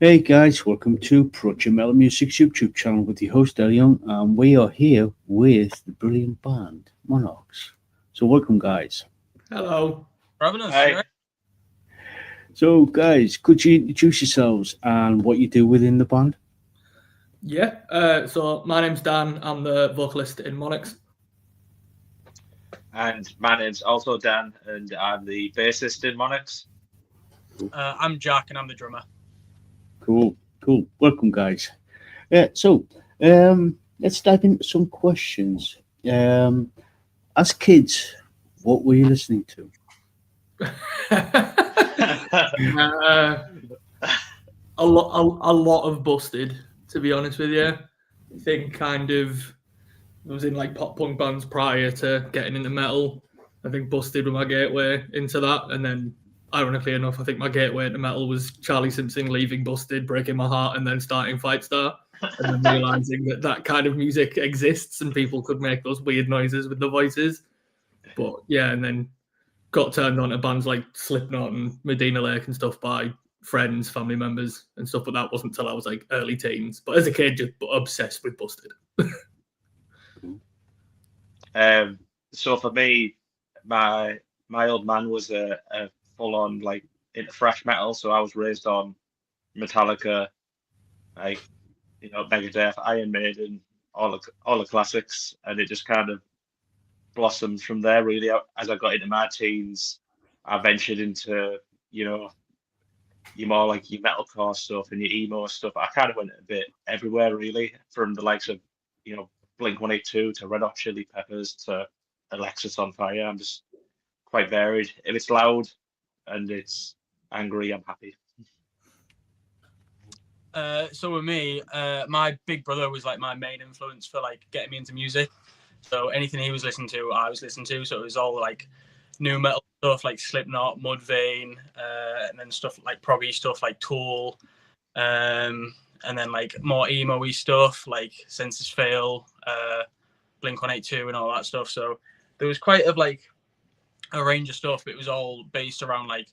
Hey guys, welcome to Project Metal Music's YouTube channel with your host El Young, and we are here with the brilliant band Monvrchs. So welcome guys. Hello. Having us, Hi. yeah. So guys, could you introduce yourselves and what you do within the band? Yeah. So my name's Dan. I'm the vocalist in Monvrchs. And my name's also Dan, and I'm the bassist in Monvrchs. I'm Jack, and I'm the drummer. Cool. Welcome guys. Let's dive into some questions. As kids, what were you listening to? A lot of Busted, to be honest with you. I think kind of I was in like pop punk bands prior to getting into metal. I think Busted was my gateway into that, and then ironically enough, I think my gateway into metal was Charlie Simpson leaving Busted, breaking my heart, and then starting Fightstar, and then realizing that kind of music exists and people could make those weird noises with the voices. But yeah, and then got turned on to bands like Slipknot and Medina Lake and stuff by friends, family members, and stuff. But that wasn't until I was like early teens. But as a kid, just obsessed with Busted. So for me, my old man was a full on like into thrash metal, so I was raised on Metallica, like Megadeth, Iron Maiden, all the classics, and it just kind of blossomed from there. Really, as I got into my teens, I ventured into your more like your metalcore stuff and your emo stuff. I kind of went a bit everywhere, really, from the likes of Blink 182 to Red Hot Chili Peppers to Alexis on Fire. I'm just quite varied. If it's loud and it's angry, I'm happy. So with me, my big brother was like my main influence for like getting me into music. So anything he was listening to, I was listening to. So it was all like new metal stuff like Slipknot, Mudvayne, and then stuff like proggy stuff like Tool, and then like more emo-y stuff like Senses Fail, Blink 182 and all that stuff. So there was quite like a range of stuff, but it was all based around like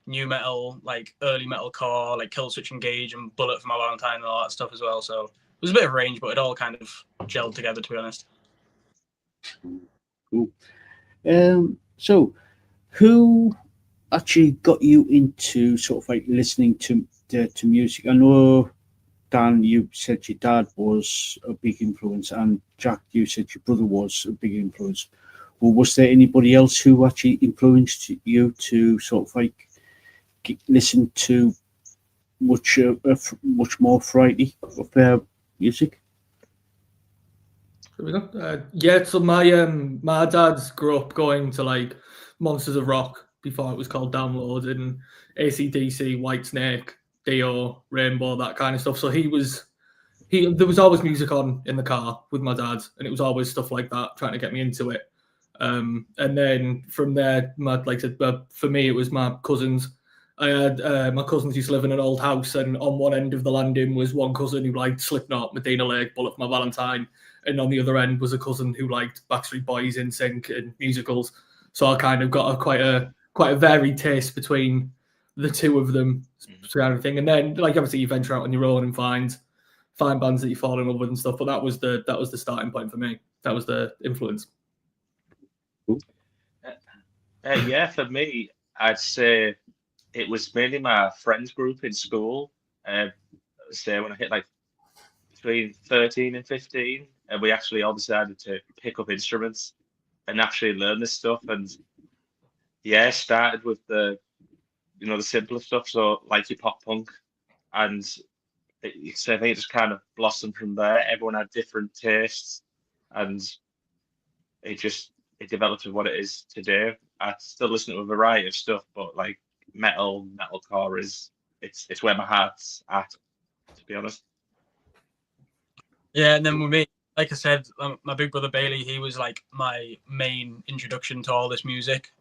new metal, like early metalcore, like Killswitch Engage and Bullet for My Valentine and all that stuff as well. So it was a bit of range, but it all kind of gelled together, to be honest. Cool. So who actually got you into sort of like listening to music? I know Dan, you said your dad was a big influence, and Jack, you said your brother was a big influence. Well, was there anybody else who actually influenced you to sort of like listen to much more variety of their music? Here we go. Yeah, so my dad's grew up going to like Monsters of Rock before it was called Download, and AC/DC, Whitesnake, Dio, Rainbow, that kind of stuff. So there was always music on in the car with my dad, and it was always stuff like that trying to get me into it. And then from there, for me, it was my cousins. I had my cousins used to live in an old house, and on one end of the landing was one cousin who liked Slipknot, Medina Lake, Bullet for My Valentine, and on the other end was a cousin who liked Backstreet Boys, NSYNC, and musicals. So I kind of got quite a varied taste between the two of them, kind of thing. And then, like, obviously, you venture out on your own and find bands that you fall in love with and stuff. But that was the starting point for me. That was the influence. Yeah, for me, I'd say it was mainly my friends group in school. Say when I hit like between 13 and 15, and we actually all decided to pick up instruments and actually learn this stuff. And yeah, started with the simpler stuff, so like your pop punk, and I think it just kind of blossomed from there. Everyone had different tastes, and it developed to what it is today. I still listen to a variety of stuff, but like metalcore it's where my heart's at, to be honest. Yeah, and then with me, like I said, my big brother Bailey, he was like my main introduction to all this music.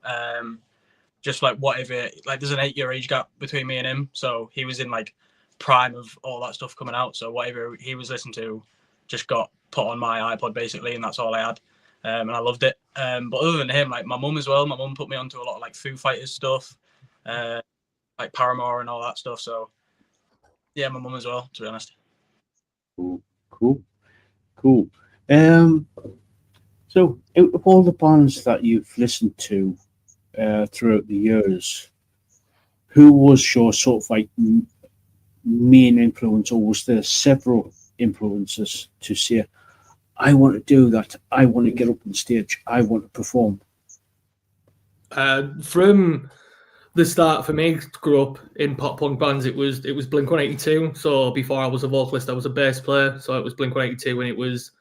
Just like whatever, like there's an 8-year age gap between me and him, so he was in like prime of all that stuff coming out. So whatever he was listening to, just got put on my iPod basically, and that's all I had. And I loved it. But other than him, like my mum as well. My mum put me onto a lot of like Foo Fighters stuff, like Paramore and all that stuff. So Yeah, my mum as well, to be honest. Cool. So out of all the bands that you've listened to throughout the years, who was your sort of like main influence, or was there several influences to say, I want to do that, I want to get up on stage, I want to perform? From the start, for me, grew up in pop punk bands. It was Blink-182. So before I was a vocalist, I was a bass player. So it was Blink-182, and it was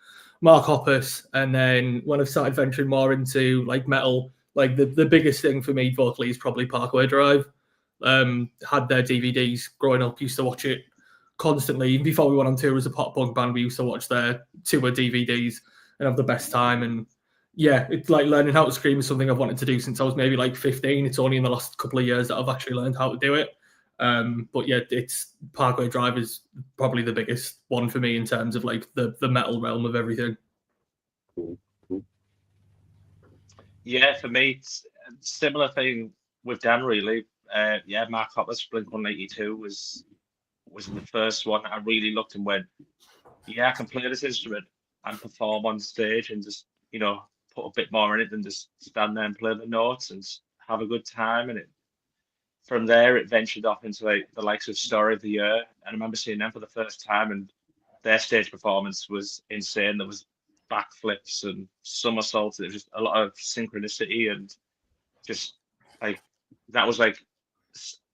Mark Hoppus. And then when I started venturing more into like metal, like the biggest thing for me vocally is probably Parkway Drive. Had their DVDs growing up, used to watch it constantly. Even before we went on tour as a pop punk band, we used to watch their tour DVDs and have the best time. And yeah, it's like learning how to scream is something I've wanted to do since I was maybe like 15. It's only in the last couple of years that I've actually learned how to do it. But yeah, it's Parkway Drive is probably the biggest one for me in terms of like the metal realm of everything. Cool. Yeah, for me, it's a similar thing with Dan, really. Yeah, Mark Hoppus, Blink-182 was the first one I really looked and went, yeah, I can play this instrument and perform on stage and just, put a bit more in it than just stand there and play the notes and have a good time. And from there, it ventured off into like the likes of Story of the Year. And I remember seeing them for the first time, and their stage performance was insane. There was backflips and somersaults. It was just a lot of synchronicity, and just like that was like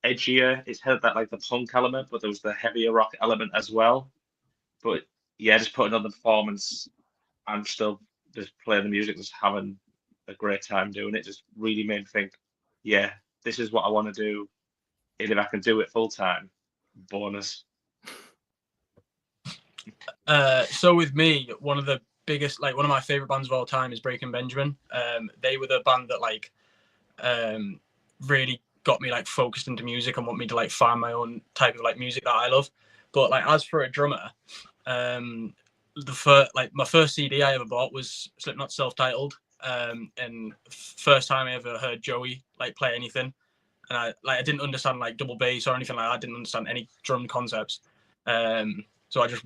edgier. It had that like the punk element, but there was the heavier rock element as well. But yeah, just putting on the performance and still just playing the music, just having a great time doing it, just really made me think, yeah, this is what I want to do. And if I can do it full time, bonus. So with me, one of my favorite bands of all time is Breaking Benjamin. They were the band that like really got me like focused into music and want me to like find my own type of like music that I love. But like as for a drummer, my first CD I ever bought was Slipknot's Self-Titled, and first time I ever heard Joey like play anything, and I didn't understand like double bass or anything like that. I didn't understand any drum concepts, so I just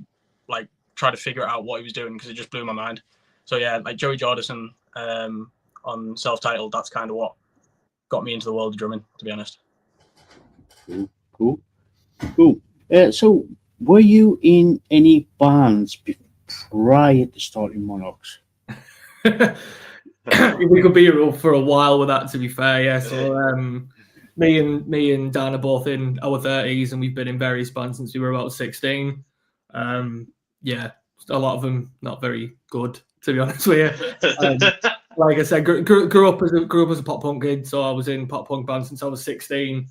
like tried to figure out what he was doing because it just blew my mind. So yeah, like Joey Jordison on Self-Titled, that's kind of what got me into the world of drumming, to be honest. Cool. So were you in any bands prior to starting Monvrchs? We could be here for a while with that, to be fair. Yeah. So me and Dan are both in our 30s, and we've been in various bands since we were about 16. Yeah, a lot of them not very good, to be honest with you. Like I said, grew up as a pop punk kid, so I was in pop punk bands since I was 16.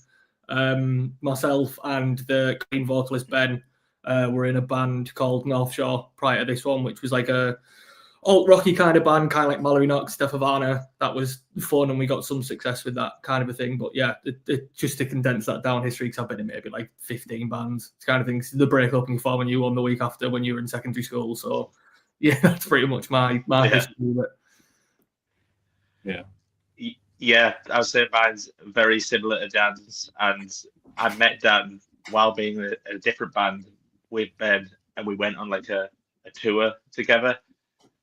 Myself and the Queen vocalist Ben were in a band called North Shore prior to this one, which was like a alt rocky kind of band, kind of like Mallory Knox, Steph Havana. That was fun, and we got some success with that kind of a thing. But yeah, just to condense that down history, because I've been in maybe like 15 bands. It's kind of things. The break up and form a new one the week after when you were in secondary school. So yeah, that's pretty much my history with it. Yeah, I would say mine's very similar to Dan's, and I met Dan while being in a different band with Ben, and we went on like a tour together.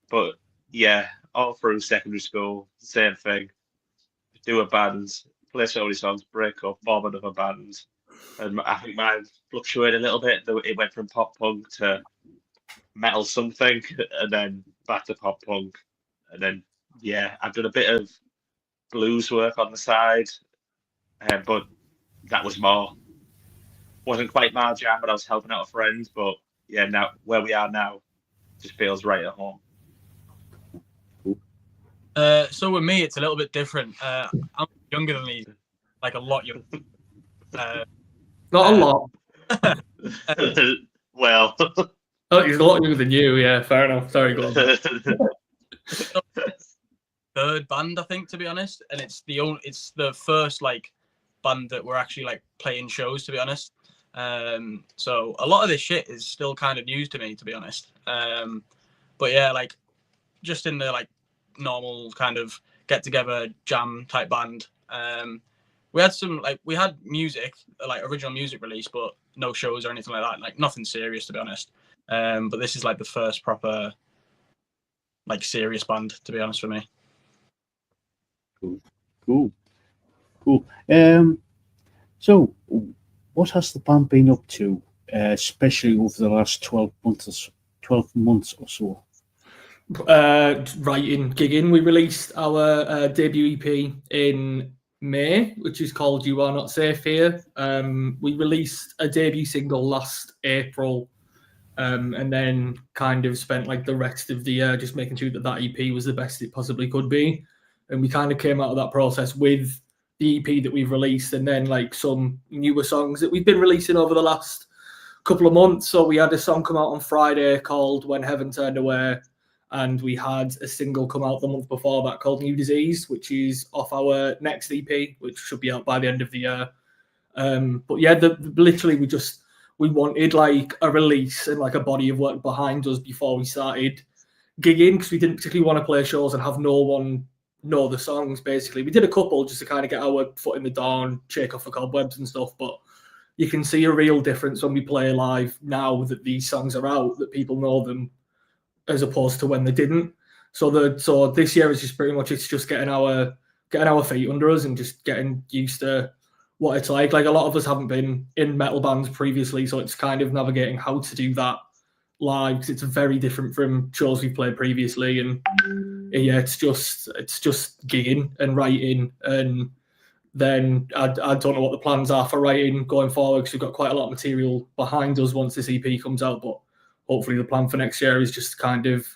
But yeah, all through secondary school, same thing. Do a band, play so many songs, break up, form another band. And I think mine fluctuated a little bit. It went from pop punk to metal something, and then back to pop punk. And then, yeah, I've done a bit of blues work on the side, but that was wasn't quite my jam, but I was helping out a friend. But yeah, now where we are now just feels right at home. So with me, it's a little bit different. I'm younger than these, like a lot younger. Not a lot. Well, Oh, he's a lot younger than you. Yeah, fair enough. Sorry, go on. Third band, I think, to be honest, and it's the first like band that we're actually like playing shows, to be honest. So a lot of this shit is still kind of news to me, to be honest. But yeah, like just in the like normal kind of get together jam type band. we had some we had music, like original music release, but no shows or anything like that. Like nothing serious, to be honest. But this is like the first proper like serious band, to be honest, for me. Cool. So what has the band been up to, especially over the last 12 months or so? Writing, gigging. We released our debut EP in May, which is called You Are Not Safe Here. We released a debut single last April, and then kind of spent like the rest of the year just making sure that EP was the best it possibly could be. And we kind of came out of that process with the EP that we've released, and then like some newer songs that we've been releasing over the last couple of months. So we had a song come out on Friday called When Heaven Turned Away, and we had a single come out the month before that called New Disease, which is off our next EP, which should be out by the end of the year. But yeah, literally we wanted like a release and like a body of work behind us before we started gigging, because we didn't particularly want to play shows and have no one know the songs. Basically, we did a couple just to kind of get our foot in the door and shake off the cobwebs and stuff, but you can see a real difference when we play live now that these songs are out, that people know them, as opposed to when they didn't. So this year is just pretty much, it's just getting our feet under us and just getting used to what it's like. Like a lot of us haven't been in metal bands previously, so it's kind of navigating how to do that live, because it's very different from shows we've played previously. And yeah, it's just gigging and writing, and then I don't know what the plans are for writing going forward, because we've got quite a lot of material behind us once this EP comes out. But hopefully the plan for next year is just kind of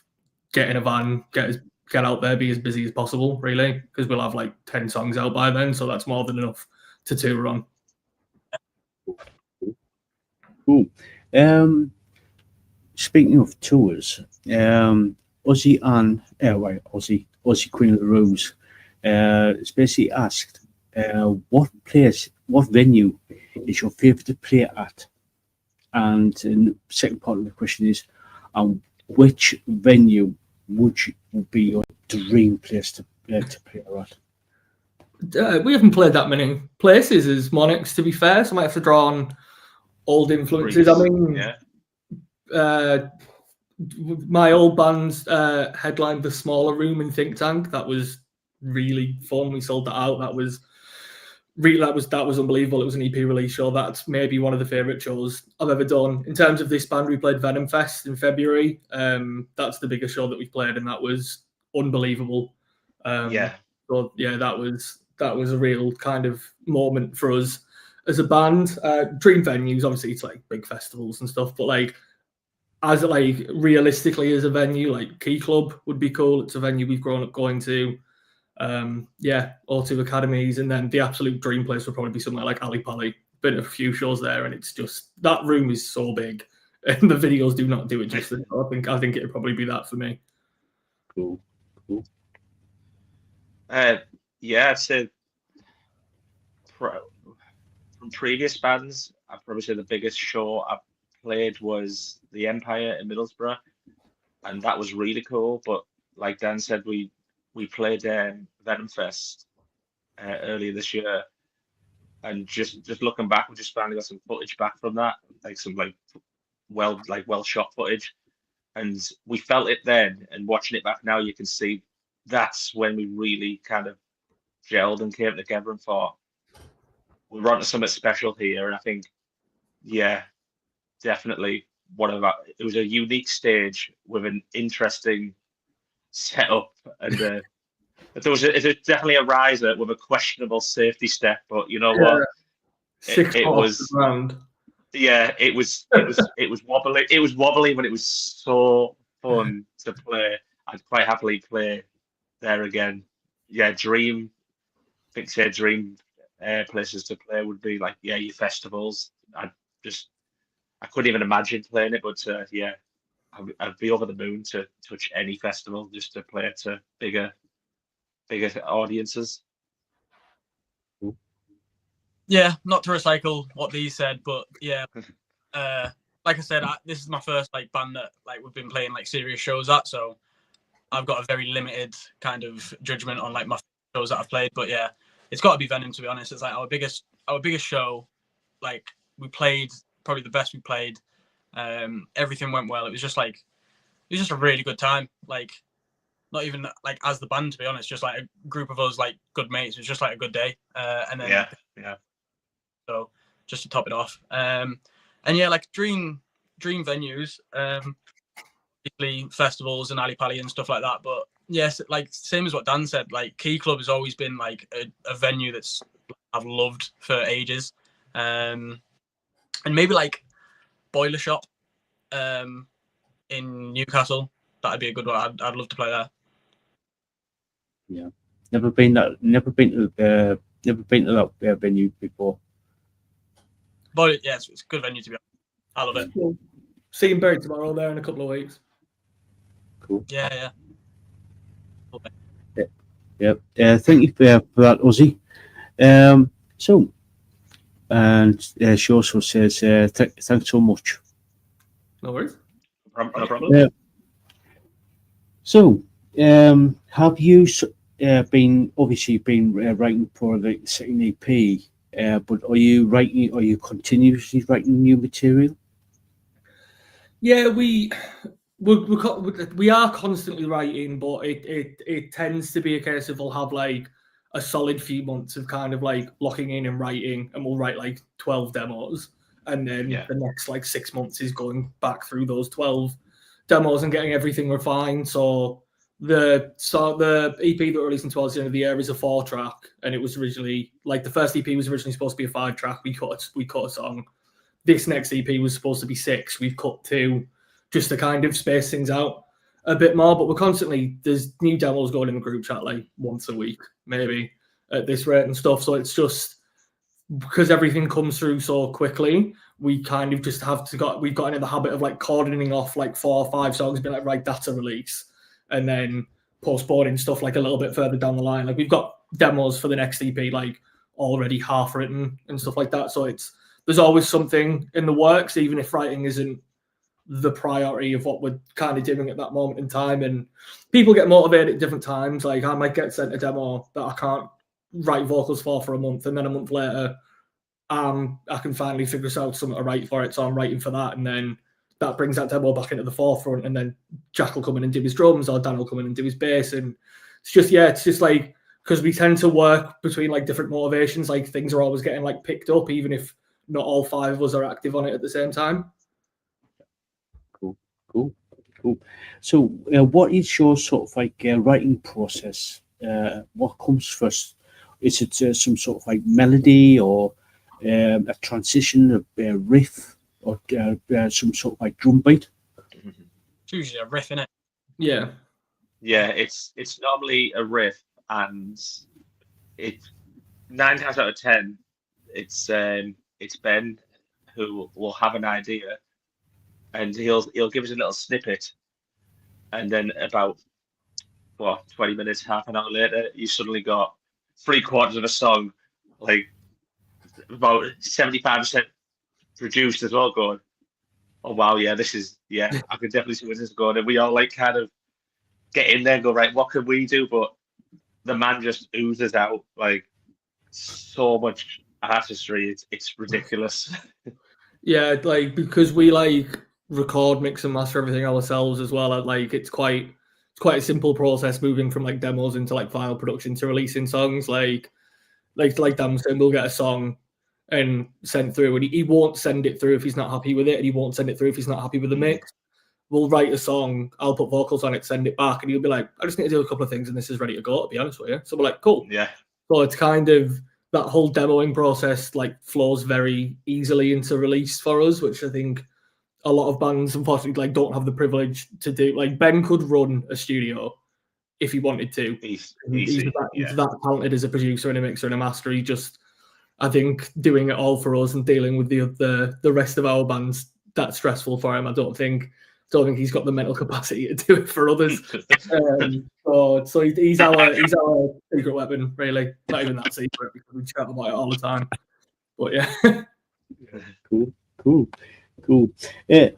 get in a van, get out there, be as busy as possible, really, because we'll have like 10 songs out by then, so that's more than enough to tour on. Cool. Speaking of tours, Ozzy Queen of the Rose, it's basically asked, what venue is your favourite to play at? And the second part of the question is, which venue would be your dream place to play at? We haven't played that many places as Monvrchs, to be fair, so I might have to draw on old influences. I mean, my old band's headlined the smaller room in Think Tank. That was really fun. We sold that out. That was unbelievable. It was an EP release show. That's maybe one of the favourite shows I've ever done. In terms of this band, we played Venom Fest in February. That's the biggest show that we've played, and that was unbelievable. So yeah, that was a real kind of moment for us as a band. Dream venues, obviously, it's like big festivals and stuff, but like as like realistically as a venue, like Key Club would be cool. It's a venue we've grown up going to. O2 Academies, and then the absolute dream place would probably be somewhere like Ali Pali. Been to a few shows there, and it's just, that room is so big, and the videos do not do it justice. I think it'd probably be that for me. Cool. I'd say from previous bands, I'd probably say the biggest show I played was the Empire in Middlesbrough, and that was really cool. But like Dan said, we played Venom Fest earlier this year, and just looking back, we just finally got some footage back from that, like some well shot footage, and we felt it then. And watching it back now, you can see that's when we really kind of gelled and came together and thought we're onto something special here. And I think, yeah, definitely it was a unique stage with an interesting setup, and there was definitely a riser with a questionable safety step, but you know what, it was wobbly. It was wobbly, but it was so fun to play. I'd quite happily play there again. Dream places to play would be like your festivals. I couldn't even imagine playing it, but I'd be over the moon to touch any festival just to play it to bigger audiences. Yeah, not to recycle what Lee said, but yeah, like I said, this is my first band that we've been playing serious shows at, so I've got a very limited kind of judgment on my shows that I've played. But yeah, it's got to be Venom, to be honest. It's like our biggest show. Like, we played probably the best we played. Everything went well. It was just a really good time. Like, not even like as the band, to be honest, just like a group of us, like good mates. It was just like a good day. And then yeah. So just to top it off, and yeah, like dream venues, basically festivals and Ali Pali and stuff like that. But yes, like same as what Dan said, like Key Club has always been like a venue that's I've loved for ages, and maybe like Boiler Shop, in Newcastle. That'd be a good one. I'd love to play there. Yeah, never been to that venue before. But yeah, it's a good venue to be honest. I love it. Cool. Seeing Barry tomorrow there in a couple of weeks. Cool. Yeah. Okay. Yeah. Thank you for that, Ozzy. So, and she also says, thanks so much. No worries. No problem. So, have you been writing for the second EP? But are you continuously writing new material? Yeah, we are constantly writing, but it tends to be a case of we'll have like a solid few months of kind of like locking in and writing, and we'll write like 12 demos, and then the next like 6 months is going back through those 12 demos and getting everything refined. So the EP that we're releasing towards the end of the year is a 4-track, and it was originally like the first EP was originally supposed to be a 5-track. We cut a song. This next EP was supposed to be 6. We've cut 2 just to kind of space things out a bit more. But there's new demos going in the group chat like once a week, maybe at this rate and stuff. So it's just because everything comes through so quickly, we kind of just we've gotten in the habit of like cordoning off like 4 or 5 songs, being like, right, that's a release. And then postponing stuff like a little bit further down the line. Like we've got demos for the next EP like already half written and stuff like that. So there's always something in the works, even if writing isn't the priority of what we're kind of doing at that moment in time. And people get motivated at different times. Like I might get sent a demo that I can't write vocals for a month, and then a month later I can finally figure out something to write for it, so I'm writing for that, and then that brings that demo back into the forefront, and then Jack will come in and do his drums, or Dan will come in and do his bass. And it's just like, because we tend to work between like different motivations, like things are always getting like picked up, even if not all 5 of us are active on it at the same time. Cool. So what is your sort of like writing process? What comes first? Is it some sort of like melody, or a transition, a riff, or some sort of like drum beat? It's usually a riff, innit? Yeah, it's normally a riff, and it 9 times out of 10 it's Ben who will have an idea, and he'll give us a little snippet, and then about 20 minutes, half an hour later, you suddenly got 3/4 of a song, like about 75% produced as well, going, oh wow, yeah, this is, I can definitely see where this is going. And we all like kind of get in there and go, right, what can we do? But the man just oozes out like so much artistry, it's ridiculous. Yeah, like because we like record, mix, and master everything ourselves as well. Like it's quite a simple process moving from like demos into like final production to releasing songs. Like Dan was saying, we'll get a song and send through, and he won't send it through if he's not happy with it, and he won't send it through if he's not happy with the mix. We'll write a song, I'll put vocals on it, send it back, and he'll be like, I just need to do a couple of things and this is ready to go, to be honest with you. So we're like, cool. Yeah. So it's kind of that whole demoing process like flows very easily into release for us, which I think a lot of bands unfortunately like don't have the privilege to do. Like Ben could run a studio if he wanted to. He's that talented as a producer and a mixer and a master. He just, I think, doing it all for us and dealing with the rest of our bands, that's stressful for him. I don't think he's got the mental capacity to do it for others. So he's our secret weapon, really. Not even that secret, because we chat about it all the time. But yeah. Cool.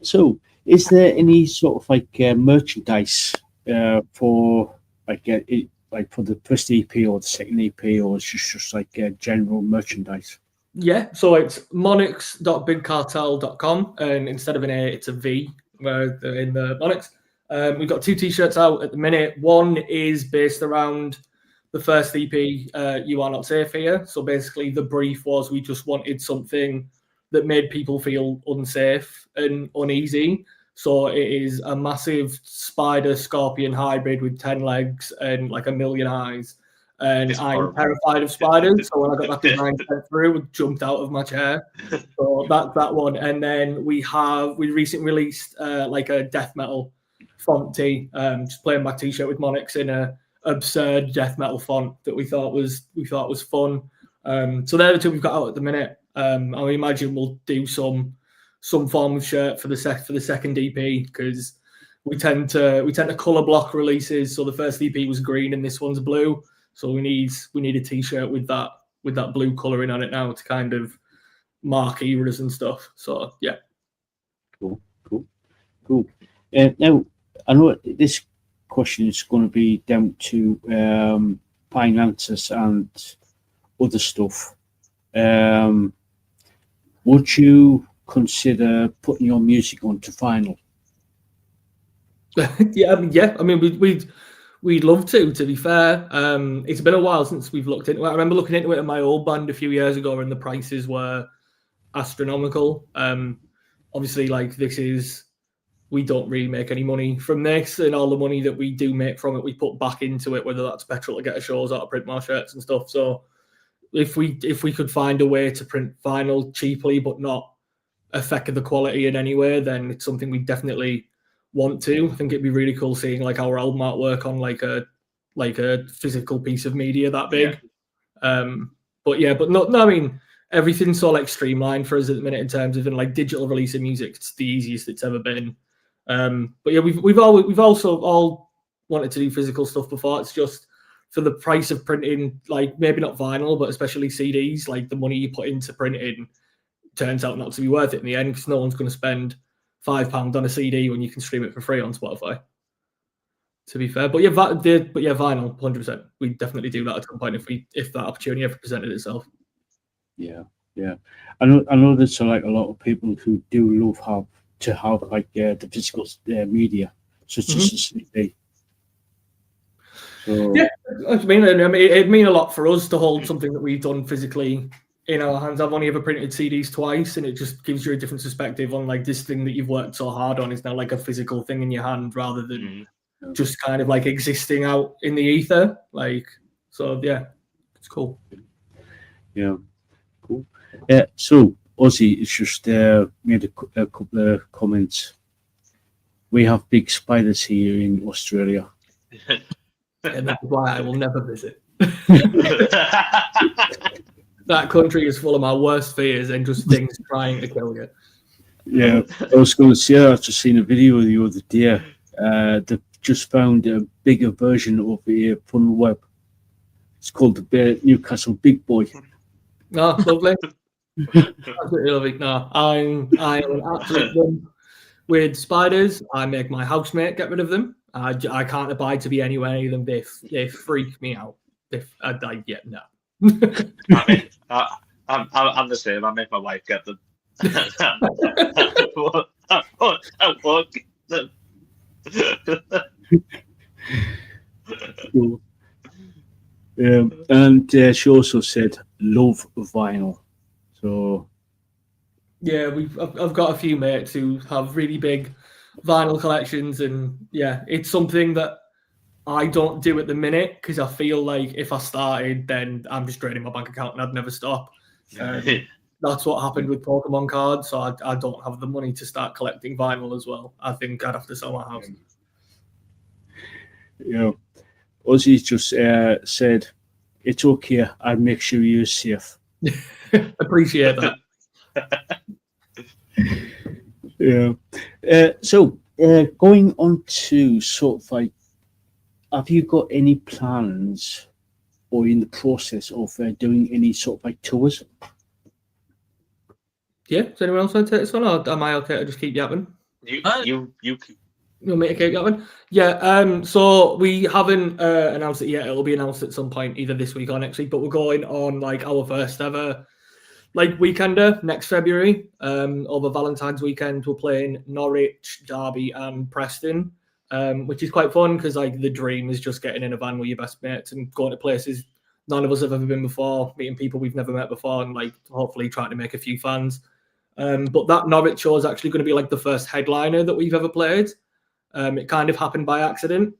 So is there any sort of like merchandise for like like for the first EP or the second EP, or it's just like general merchandise? Yeah, so it's monvrchs.bigcartel.com, and instead of an A, it's a V in the Monvrchs. We've got 2 t-shirts out at the minute. One is based around the first EP, You Are Not Safe Here. So basically the brief was we just wanted something that made people feel unsafe and uneasy. So it is a massive spider-scorpion hybrid with 10 legs and like a million eyes. And It's I'm horrible. terrified of spiders. So when I got that design sent through, I jumped out of my chair. So that's that one. And then we recently released like a death metal font tee, just plain black t-shirt with Monvrchs in a absurd death metal font that we thought was fun. So they're the 2 we've got out at the minute. I imagine we'll do some form of shirt for the second EP, because we tend to color block releases. So the first EP was green and this one's blue. So we need a t-shirt with that blue coloring on it now to kind of mark eras and stuff. So yeah. Cool. Now I know this question is going to be down to finances and other stuff. Would you consider putting your music onto vinyl? Yeah. I mean, we'd love to be fair. It's been a while since we've looked into it. I remember looking into it in my old band a few years ago, and the prices were astronomical. Obviously, like we don't really make any money from this, and all the money that we do make from it, we put back into it, whether that's petrol to get our shows out, or print more shirts and stuff. So if we could find a way to print vinyl cheaply but not affect the quality in any way, then it's something we definitely want to. I think it'd be really cool seeing like our album artwork on like a physical piece of media that big. Yeah. But no, I mean, everything's so like streamlined for us at the minute in terms of like digital release of music. It's the easiest it's ever been. But yeah, we've also all wanted to do physical stuff before. It's just for the price of printing, like maybe not vinyl, but especially CDs, like the money you put into printing turns out not to be worth it in the end, because no one's going to spend £5 on a CD when you can stream it for free on Spotify. To be fair, but yeah, vinyl, 100%. We definitely do that at some point if that opportunity ever presented itself. Yeah. I know there's like a lot of people who do love to have like the physical media, such as a CD. So, yeah, I mean, it'd mean a lot for us to hold something that we've done physically in our hands. I've only ever printed CDs twice, and it just gives you a different perspective on like this thing that you've worked so hard on is now like a physical thing in your hand rather than just kind of like existing out in the ether. Like, so yeah, it's cool. Yeah, cool. So Ozzy has just made a couple of comments. We have big spiders here in Australia. And that's why I will never visit. That country is full of my worst fears and just things trying to kill you. Yeah, I was going to say, I've just seen a video the other day. They've just found a bigger version of the funnel web. It's called the Newcastle Big Boy. Oh, lovely. Absolutely lovely. No, I am an absolute one with spiders. I make my housemate get rid of them. I can't abide to be anywhere near them. They freak me out. No. I mean, I'm the same. I make my wife get them. Cool. And she also said, love vinyl. So yeah, I've got a few mates who have really big vinyl collections, and yeah, it's something that I don't do at the minute because I feel like if I started, then I'm just draining my bank account and I'd never stop. That's what happened with Pokemon cards, so I don't have the money to start collecting vinyl as well. I think I'd have to sell my house. Yeah, Ozzy just said, it's okay, I'll make sure you're safe. Appreciate that. Yeah. So going on to sort of like, have you got any plans or in the process of doing any sort of like tours? Yeah, does anyone else want to take this one, or am I okay to just keep yapping? You You want me to keep going? Yeah. So we haven't announced it yet. It'll be announced at some point, either this week or next week. But we're going on like our first ever like weekender next February. Over Valentine's weekend, we're playing Norwich, Derby, and Preston, which is quite fun because like the dream is just getting in a van with your best mates and going to places none of us have ever been before, meeting people we've never met before, and like hopefully trying to make a few fans. But that Norwich show is actually going to be like the first headliner that we've ever played. It kind of happened by accident.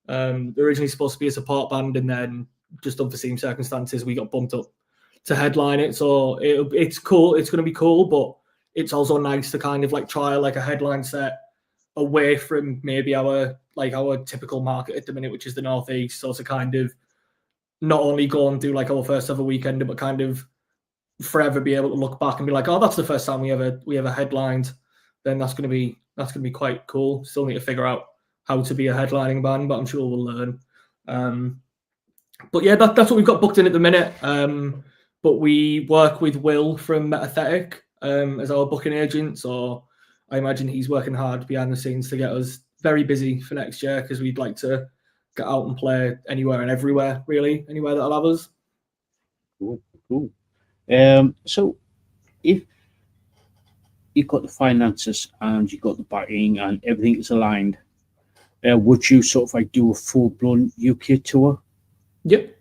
They're originally supposed to be a support band, and then just unforeseen circumstances, we got bumped up to headline it. So it's cool. It's going to be cool, but it's also nice to kind of like try like a headline set away from maybe our typical market at the minute, which is the Northeast. So to kind of not only go and do like our first ever weekend, but kind of forever be able to look back and be like, oh, that's the first time we ever headlined. Then that's going to be quite cool. Still need to figure out how to be a headlining band, but I'm sure we'll learn. But yeah, that's what we've got booked in at the minute. But we work with Will from Metathetic as our booking agent, so I imagine he's working hard behind the scenes to get us very busy for next year because we'd like to get out and play anywhere and everywhere, really, anywhere that'll have us. Cool. So if you've got the finances and you've got the backing and everything is aligned, would you sort of like do a full-blown UK tour? Yep.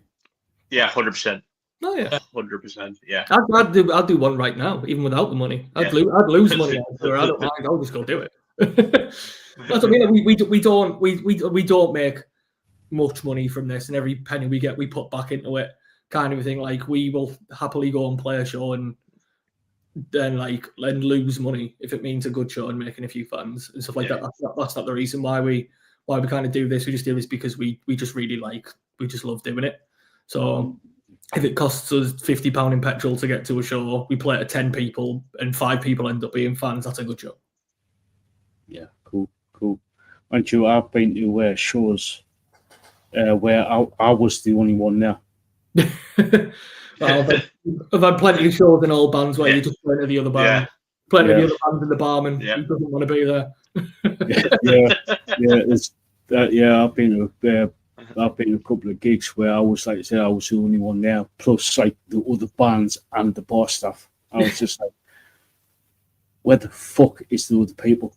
Yeah, 100%. Oh yeah, 100%. Yeah. I'd do one right now, even without the money. I'd lose money on tour. I don't mind. I'll just go do it. That's what I mean. We don't make much money from this, and every penny we get, we put back into it, kind of a thing. Like we will happily go and play a show and then lose money if it means a good show and making a few fans and stuff like that. That's not the reason why we kind of do this. We just do this because we just really we just love doing it. So if it costs us £50 in petrol to get to a show, we play to 10 people and 5 people end up being fans, that's a good show. Yeah, cool. Aren't you? I've been to shows where I was the only one there. I've had plenty of shows in all bands where you just play to the other band. Plenty of the other bands in the barman. He doesn't want to be there. I've been to a couple of gigs where I was like I said, I was the only one there, plus like the other bands and the bar staff. I was just like, where the fuck is the other people?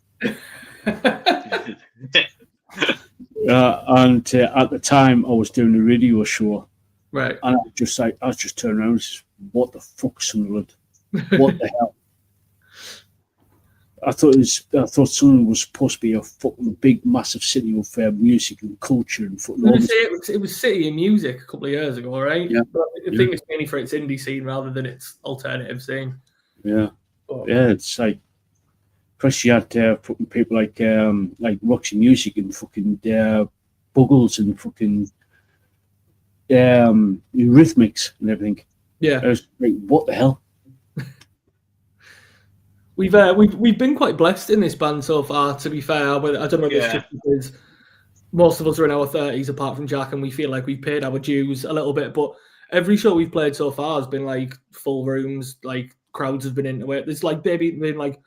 And at the time I was doing a radio show, right? And I was just turning around and said, what the fuck, Sunderland? What the hell? I thought Sunderland was supposed to be a fucking big, massive city of music and culture and football. It was City and Music a couple of years ago, right? Yeah. But I think it's mainly for its indie scene rather than its alternative scene. Yeah. It's like, plus you had fucking people like Roxy Music and fucking Buggles and fucking Rhythmics and everything. Yeah. I was like, what the hell? We've been quite blessed in this band so far, to be fair. I don't know if it's just because most of us are in our 30s apart from Jack, and we feel like we've paid our dues a little bit, but every show we've played so far has been like full rooms, like crowds have been into it. There's like maybe been like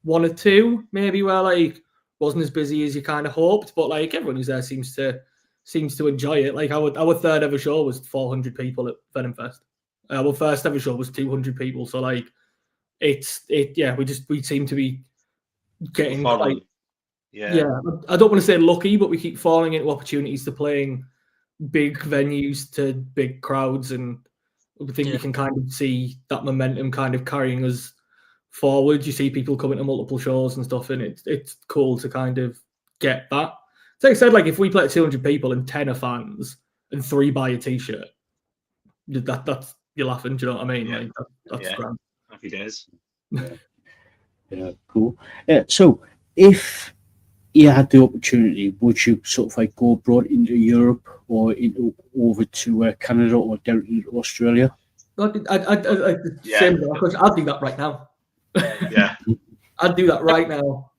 one or two maybe where like wasn't as busy as you kind of hoped, but like everyone who's there seems to enjoy it. Like our third ever show was 400 people at Venom Fest. Our first ever show was 200 people, so like we seem to be getting quite I don't want to say lucky, but we keep falling into opportunities to playing big venues to big crowds, and I think we can kind of see that momentum kind of carrying us forward. You see people coming to multiple shows and stuff, and it's cool to kind of get that. So like I said, like if we play 200 people and 10 are fans and 3 buy a t-shirt, that's you're laughing. Do you know what I mean? Like that's grand. Happy days. Yeah, cool. So if you had the opportunity, would you sort of like go abroad into Europe or over to Canada or down to Australia? I'd do that right now. Yeah. I'd do that right now.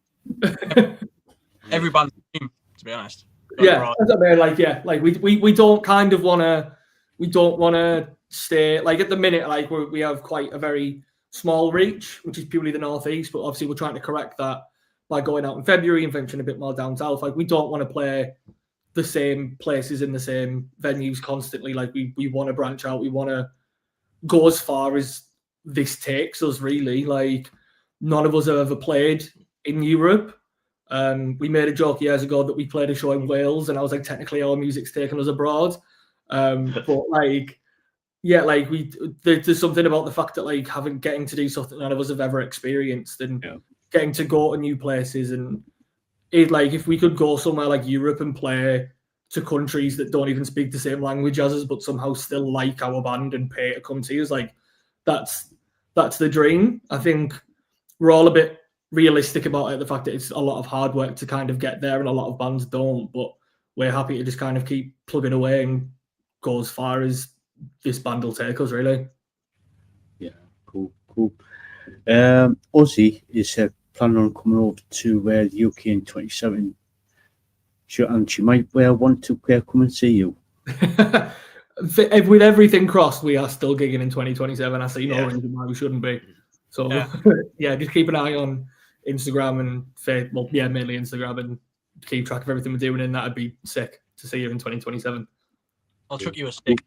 Every band's team, to be honest. Yeah, that's what I mean. Like we don't kind of wanna stay like at the minute. Like we have quite a very small reach, which is purely the Northeast. But obviously we're trying to correct that by going out in February and venturing a bit more down south. Like, we don't want to play the same places in the same venues constantly. Like, we want to branch out. We want to go as far as this takes us, really. Like, none of us have ever played in Europe. We made a joke years ago that we played a show in Wales, and I was like, technically our music's taken us abroad. But like, yeah, like there's something about the fact that like getting to do something none of us have ever experienced, and getting to go to new places, and like if we could go somewhere like Europe and play to countries that don't even speak the same language as us, but somehow still like our band and pay to come see us, like that's the dream. I think we're all a bit realistic about it, the fact that it's a lot of hard work to kind of get there, and a lot of bands don't, but we're happy to just kind of keep plugging away and go as far as this band will take us, really. Yeah, cool. Ozzy is planning on coming over to the UK in 2027, and she might want to come and see you. With everything crossed, we are still gigging in 2027. I see no reason why we shouldn't be. So yeah, just keep an eye on Instagram and Facebook. Well, mainly Instagram, and keep track of everything we're doing, and that'd be sick to see you in 2027. I'll chuck you a stick.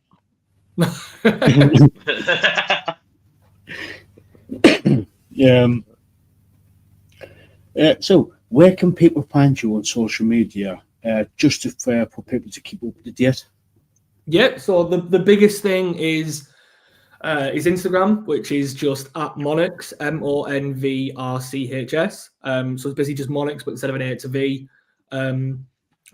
So where can people find you on social media, just for people to keep up to date? Yeah, so the biggest thing is Instagram, which is just at Monvrchs, Monvrchs. So it's basically just Monvrchs, but instead of an A, it's a V.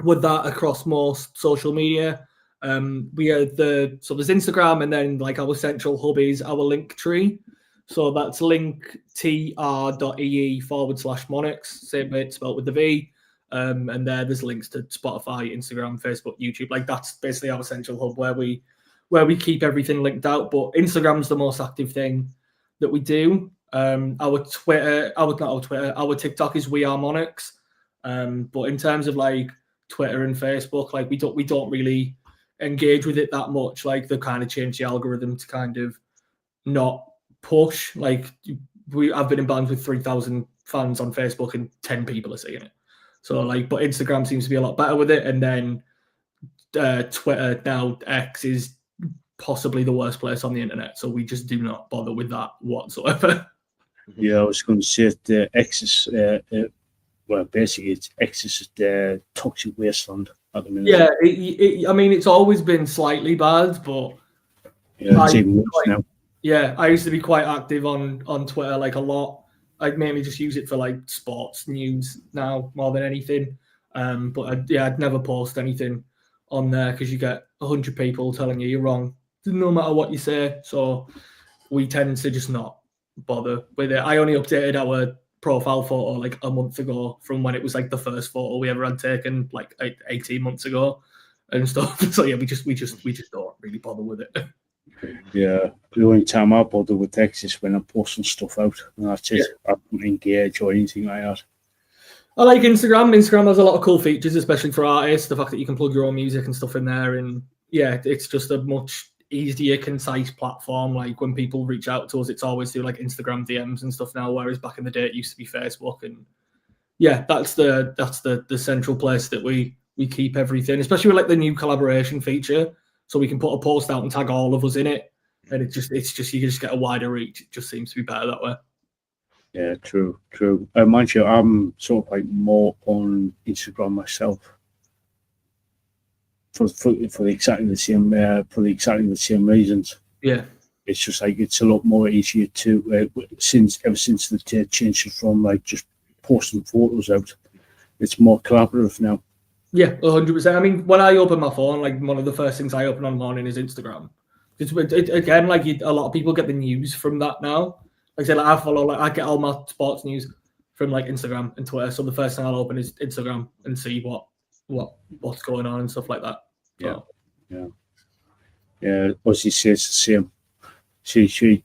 With that across most social media, we are there's Instagram, and then like our central hub is our Linktree. So that's linktr.ee/Monvrchs, same bit spelled with the V. And there's links to Spotify, Instagram, Facebook, YouTube. Like, that's basically our central hub where we keep everything linked out. But Instagram's the most active thing that we do. Our TikTok is We Are Monvrchs. But in terms of like Twitter and Facebook, like we don't really engage with it that much. Like, they've kind of changed the algorithm to kind of not push. Like, I've been in bands with 3,000 fans on Facebook and 10 people are seeing it. So like, but Instagram seems to be a lot better with it, and then Twitter, now X, is possibly the worst place on the internet. So we just do not bother with that whatsoever. Yeah, I was going to say the X is well, basically it's X is the toxic wasteland at the minute. Yeah, I mean, it's always been slightly bad, but yeah, it's even worse now. Yeah, I used to be quite active on Twitter, like a lot. I'd mainly just use it for like sports news now more than anything. But I'd never post anything on there because you get 100 people telling you you're wrong, no matter what you say. So we tend to just not bother with it. I only updated our profile photo like a month ago from when it was like the first photo we ever had taken like 18 months ago and stuff. So yeah, we just don't really bother with it. Yeah, the only time I bother with X is when I'm posting stuff out, and that's it. Yeah. I don't engage or anything like that. I like Instagram. Instagram has a lot of cool features, especially for artists. The fact that you can plug your own music and stuff in there, and yeah, it's just a much easier, concise platform. Like, when people reach out to us, it's always through like Instagram DMs and stuff now, whereas back in the day it used to be Facebook. And yeah, that's the central place that we keep everything, especially with like the new collaboration feature. So we can put a post out and tag all of us in it, and it's just you just get a wider reach. It just seems to be better that way. Yeah, true. Mind you, I'm sort of like more on Instagram myself for exactly the same reasons. Yeah, it's just like it's a lot more easier to ever since the changes from like just posting photos out. It's more collaborative now. Yeah, 100%. I mean, when I open my phone, like one of the first things I open on the morning is Instagram. Again, like a lot of people get the news from that now. Like I said, like I get all my sports news from like Instagram and Twitter. So the first thing I'll open is Instagram and see what's going on and stuff like that. So. Yeah. Ozzy says the same. She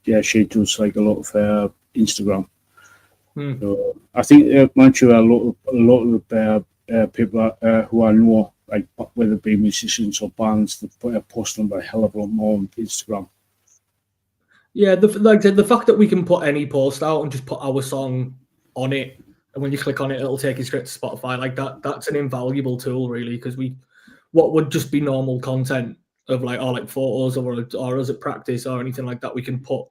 does like a lot of Instagram. So I think, mind you, a lot of people who I know, like whether it be musicians or bands, they post them by a hell of a lot more on Instagram. Yeah, the fact that we can put any post out and just put our song on it and when you click on it, it'll take you straight to Spotify. Like that's an invaluable tool, really, because what would just be normal content of like photos or us at practice or anything like that, we can put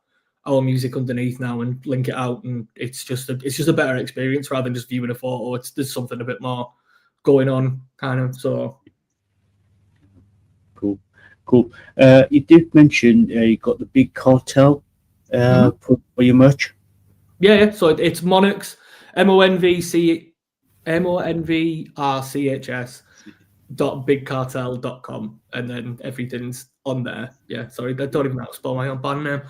our music underneath now and link it out, and it's just a better experience rather than just viewing a photo. There's something a bit more going on, kind of. So cool. You did mention you got the big cartel for your merch. Yeah. So it's Monvrchs, monvrchs.bigcartel.com, and then everything's on there. Yeah, sorry, I don't even know how to spell my own band name.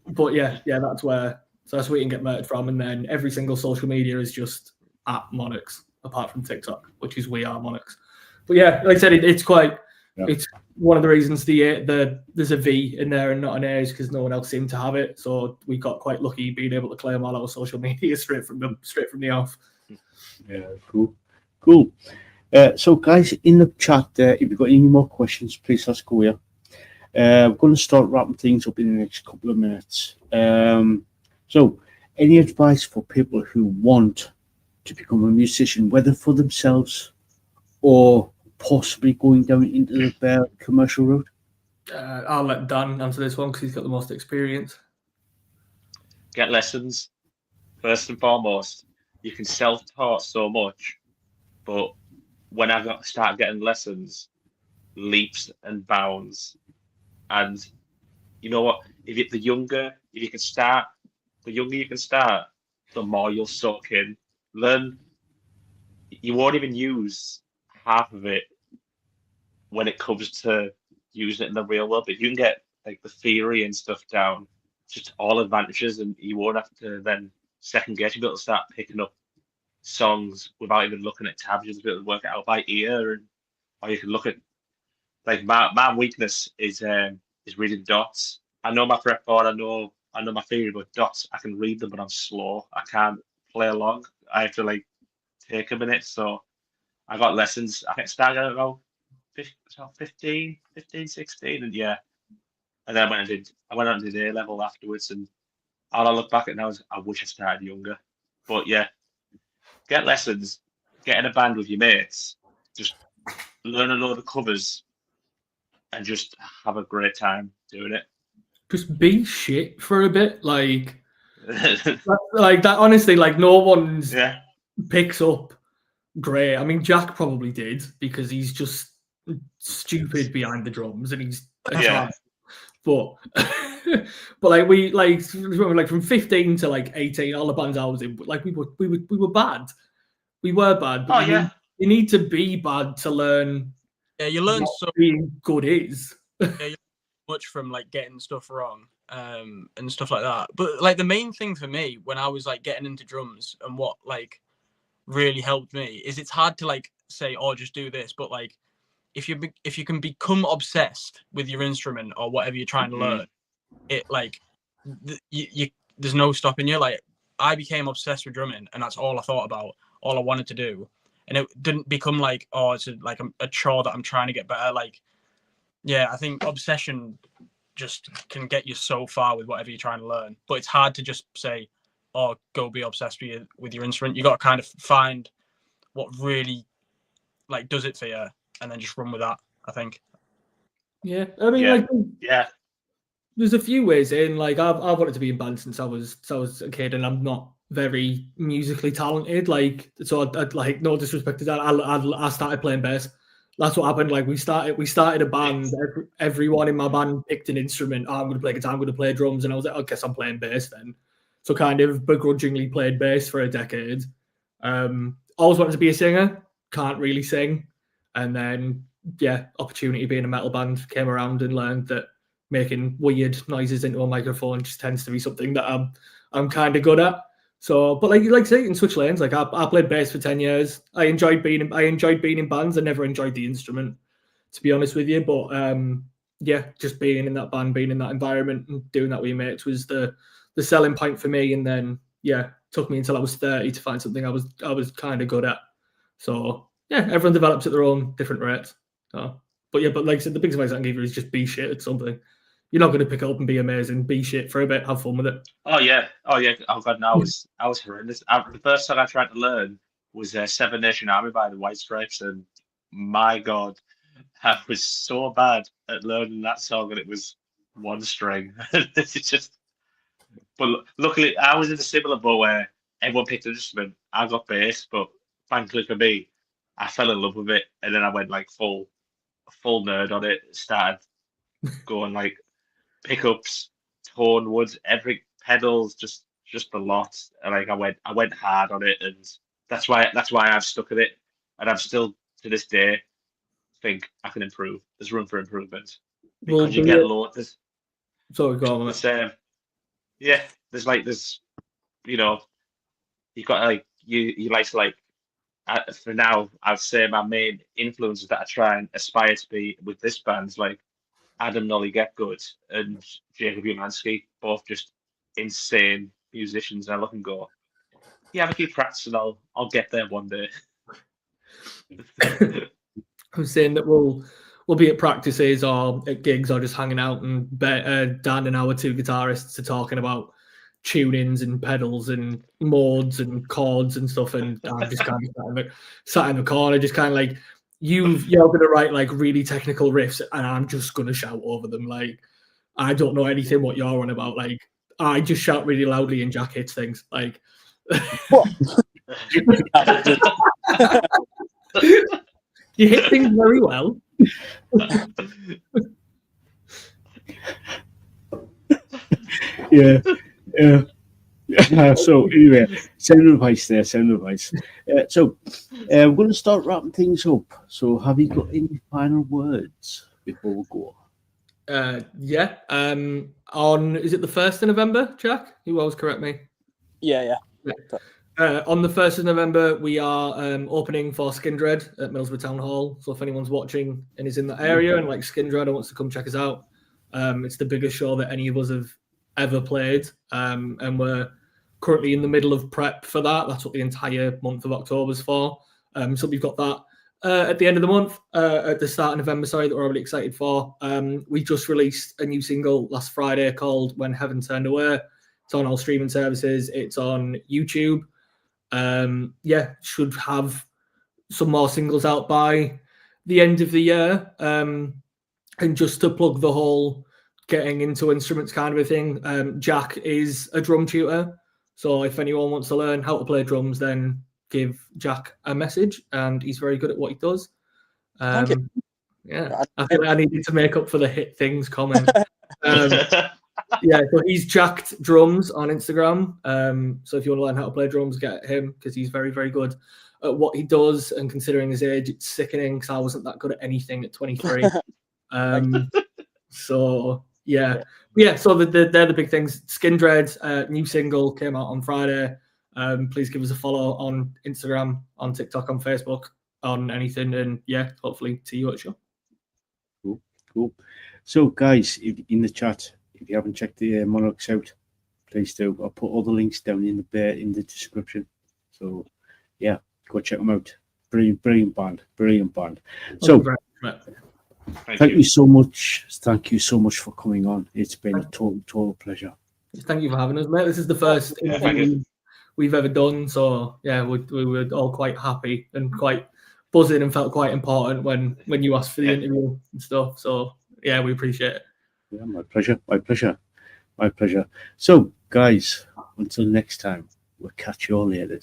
But yeah, that's where you can get merch from, and then every single social media is just at Monvrchs, apart from TikTok, which is We Are Monvrchs. But yeah, like I said, it's quite. Yeah. It's one of the reasons there's a V in there and not an A is because no one else seemed to have it. So we got quite lucky being able to claim all our social media straight from the off. Yeah, cool. So guys, in the chat, if you've got any more questions, please ask away. We're going to start wrapping things up in the next couple of minutes. So, any advice for people who want to become a musician, whether for themselves or possibly going down into the commercial route? I'll let Dan answer this one because he's got the most experience. Get lessons. First and foremost, you can self-taught so much, but when I start getting lessons, leaps and bounds. And you know what? The younger you can start, the more you'll soak in. Learn. You won't even use half of it when it comes to using it in the real world, but you can get like the theory and stuff down, just all advantages, and you won't have to then second guess. You'll be able to start picking up songs without even looking at tabs. You'll be able to work it out by ear, or you can look at like my weakness is reading dots. I know my fretboard, I know my theory, but dots I can read them, but I'm slow. I can't play along. I have to like take a minute. So I got lessons. I think started at about 15, 16, and yeah. And then I went on and did A level afterwards, and all I look back at now is I wish I started younger. But yeah, get lessons, get in a band with your mates, just learn a load of covers, and just have a great time doing it. Just be shit for a bit, like that. Honestly, like no one's picks up great. I mean, Jack probably did because he's just stupid behind the drums, and he's but like we from 15 to like 18, all the bands I was in, like we were bad. We were bad. But you need to be bad to learn. Yeah, you learn so being good is. Yeah, you learn much from like getting stuff wrong and stuff like that. But like the main thing for me when I was like getting into drums and what like really helped me is it's hard to like say, oh, just do this, but like if you can become obsessed with your instrument or whatever you're trying to learn, it like there's no stopping you. Like I became obsessed with drumming, and that's all I thought about, all I wanted to do, and it didn't become like, oh, it's a chore that I'm trying to get better. Like, yeah, I think obsession just can get you so far with whatever you're trying to learn, but it's hard to just say, oh, go be obsessed with your instrument. You got to kind of find what really like does it for you, and then just run with that, I think. Yeah, I mean, there's a few ways in. Like, I've wanted to be in band since I was a kid, and I'm not very musically talented. Like, so I'd like no disrespect to that. I started playing bass. That's what happened. Like, we started a band. Everyone in my band picked an instrument. Oh, I'm going to play guitar. I'm going to play drums, and I was like, I guess I'm playing bass then. So kind of begrudgingly played bass for a decade. Always wanted to be a singer. Can't really sing. And then, opportunity being a metal band came around and learned that making weird noises into a microphone just tends to be something that I'm kind of good at. So, but like say, in switch lanes. Like I played bass for 10 years. I enjoyed being in bands. I never enjoyed the instrument, to be honest with you. But just being in that band, being in that environment, and doing that with your mates was the selling point for me. And then took me until I was 30 to find something I was kind of good at. So everyone develops at their own different rates. But like I said, the biggest advice I can give you is just be shit at something. You're not going to pick it up and be amazing, be shit for a bit, have fun with it. Oh yeah. Oh god, no, I was horrendous. The first song I tried to learn was Seven Nation Army by the White Stripes, and my god, I was so bad at learning that song, and it was one string. It's just. But luckily, I was in a similar boat where everyone picked an instrument. I got bass, but thankfully for me, I fell in love with it, and then I went like full nerd on it. Started going like pickups, tone woods, every pedals, just a lot. And like I went hard on it, and that's why I've stuck with it, and I'm still to this day think I can improve. There's room for improvement because you get loads. Sorry, go on. Yeah, there's you know, you got like you like to like for now I'd say my main influences that I try and aspire to be with this band's like Adam Nolly Get Good and Jacob Umansky, both just insane musicians, and I look and go, yeah, have a few practice and I'll get there one day. I'm saying that we'll be at practices or at gigs or just hanging out, and Dan and our two guitarists are talking about tunings and pedals and modes and chords and stuff, and I'm just kind of sat in the corner, just kind of like, you're going to write like really technical riffs and I'm just going to shout over them. Like, I don't know anything what you're on about. Like, I just shout really loudly and Jack hits things. Like, you hit things very well. Yeah. So anyway, sound advice there. So we're going to start wrapping things up. So have you got any final words before we go? Yeah. On, is it the 1st of November, Jack? You always correct me. Yeah. On the 1st of November, we are opening for Skindred at Middlesbrough Town Hall. So if anyone's watching and is in that area and like Skindred and wants to come check us out, it's the biggest show that any of us have ever played. And we're currently in the middle of prep for that. That's what the entire month of October is for. So we've got that at the end of the month, at the start of November, that we're really excited for. We just released a new single last Friday called When Heaven Turned Away. It's on all streaming services. It's on YouTube. Should have some more singles out by the end of the year. And just to plug the whole getting into instruments kind of a thing, Jack is a drum tutor. So if anyone wants to learn how to play drums, then give Jack a message, and he's very good at what he does. Thank you. Yeah, I feel like I needed to make up for the hit things comment. So he's Jacked Drums on Instagram. So if you want to learn how to play drums, get him, because he's very, very good at what he does. And considering his age, it's sickening, because I wasn't that good at anything at 23. So they're the big things. Skindred, new single came out on Friday. Please give us a follow on Instagram, on TikTok, on Facebook, on anything, and hopefully see you at the show. Cool. So guys, in the chat, if you haven't checked the Monvrchs out, please do. I'll put all the links down in the description. So go check them out. Brilliant band. So thank you so much. Thank you so much for coming on. It's been a total pleasure. Thank you for having us, mate. This is the first interview we've ever done. So we were all quite happy and quite buzzing, and felt quite important when you asked for the interview and stuff. So we appreciate it. Yeah, my pleasure. So guys, until next time, we'll catch you all later.